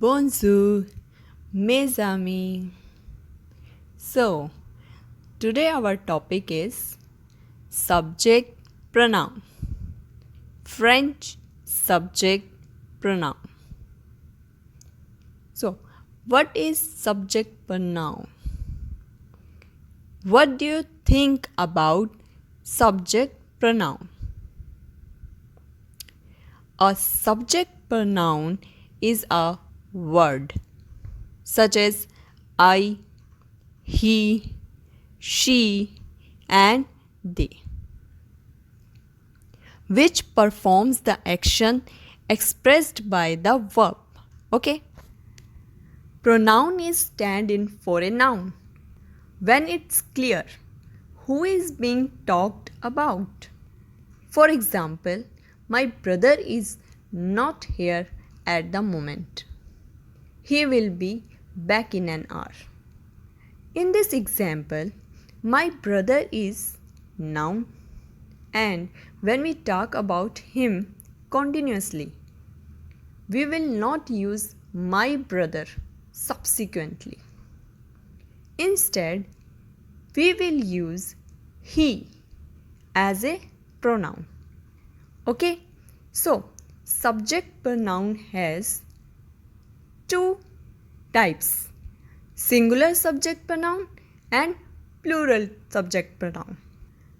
Bonjour, mes amis. So, today our topic is subject pronoun. French subject pronoun. So, what is subject pronoun? What do you think about subject pronoun? A subject pronoun is a word such as I, he, she, and they, which performs the action expressed by the verb. Okay? Pronoun is stand in for a noun when it's clear who is being talked about. For example, my brother is not here at the moment. He will be back in an hour. In this example, my brother is noun, and when we talk about him continuously, we will not use my brother subsequently. Instead, we will use he as a pronoun. Okay? So, subject pronoun has two types: singular subject pronoun and plural subject pronoun.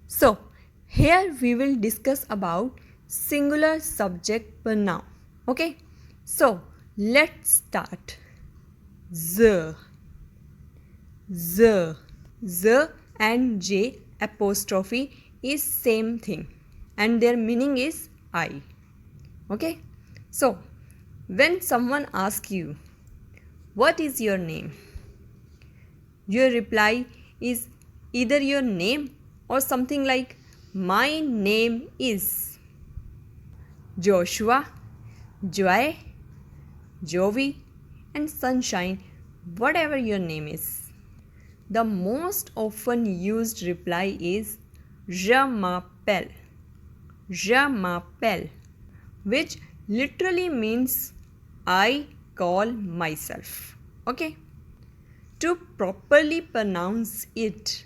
So, here we will discuss about singular subject pronoun. Okay? So, let's start. The, the and J apostrophe is same thing and their meaning is I. Okay? So, when someone asks you, what is your name? Your reply is either your name or something like, my name is Joshua, Joy, Jovi, and Sunshine, whatever your name is. The most often used reply is Je m'appelle. Je m'appelle, which literally means I call myself. Okay? To properly pronounce it,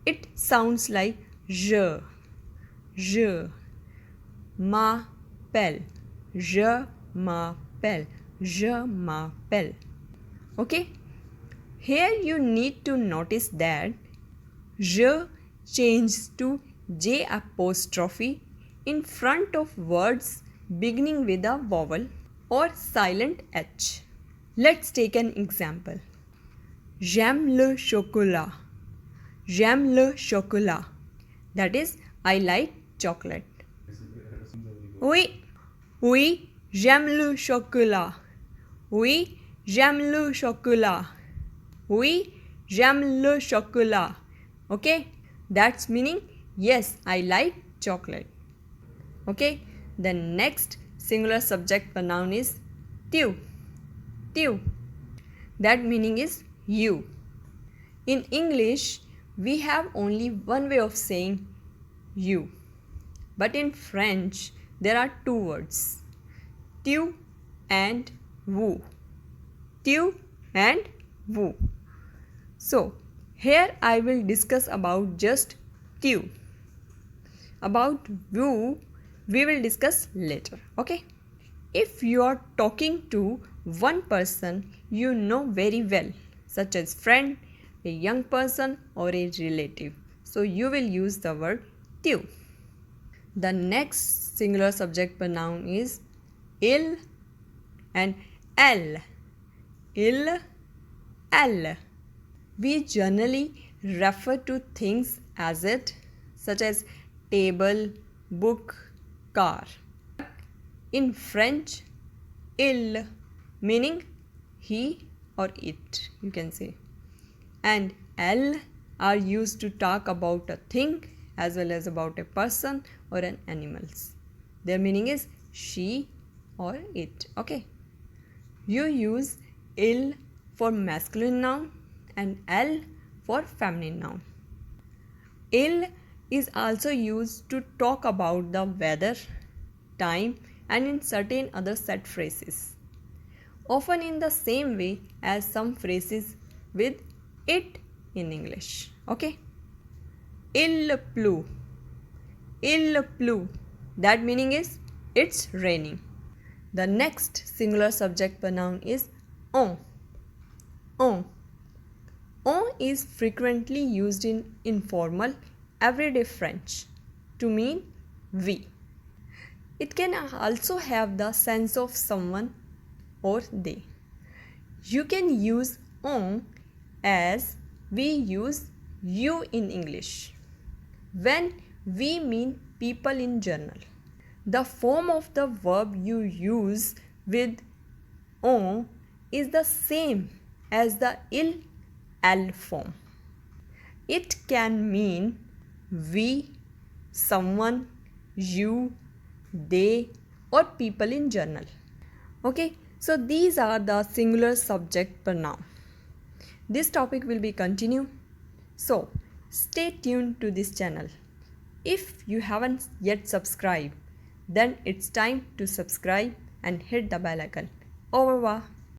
it sounds like je m'appelle, je m'appelle, je m'appelle. Okay? Here you need to notice that je changes to J apostrophe in front of words beginning with a vowel or silent H. Let's take an example. J'aime le chocolat. J'aime le chocolat. That is, I like chocolate. Oui, oui, j'aime le chocolat. Oui, j'aime le chocolat. Oui, j'aime le chocolat. Okay, that's meaning yes, I like chocolate. Okay, the next singular subject pronoun is tu. Tu. That meaning is you. In English, we have only one way of saying you. But in French, there are two words, tu and vous. Tu and vous. So, here I will discuss about just tu. About vous, we will discuss later. Okay? If you are talking to one person you know very well, such as friend, a young person, or a relative, so you will use the word tu. The next singular subject pronoun is il and elle. Il, elle. We generally refer to things as it, such as table, book, car. In French, il meaning he or it, you can say, and elle are used to talk about a thing as well as about a person or an animals. Their meaning is she or it. Okay, you use il for masculine noun and elle for feminine noun. Il is also used to talk about the weather, time, and in certain other set phrases. often in the same way as some phrases with it in English. Okay? Il pleut. Il pleut. That meaning is it's raining. The next singular subject pronoun is on. On. On is frequently used in informal, everyday French to mean we. It can also have the sense of someone or they. You can use on as we use you in English when we mean people in general. The form of the verb you use with on is the same as the il form. It can mean we, someone, you, they, or people in general. Okay, so these are the singular subject pronoun. This topic will be continued. So stay tuned to this channel. If you haven't yet subscribed, then it's time to subscribe and hit the bell icon. Au revoir.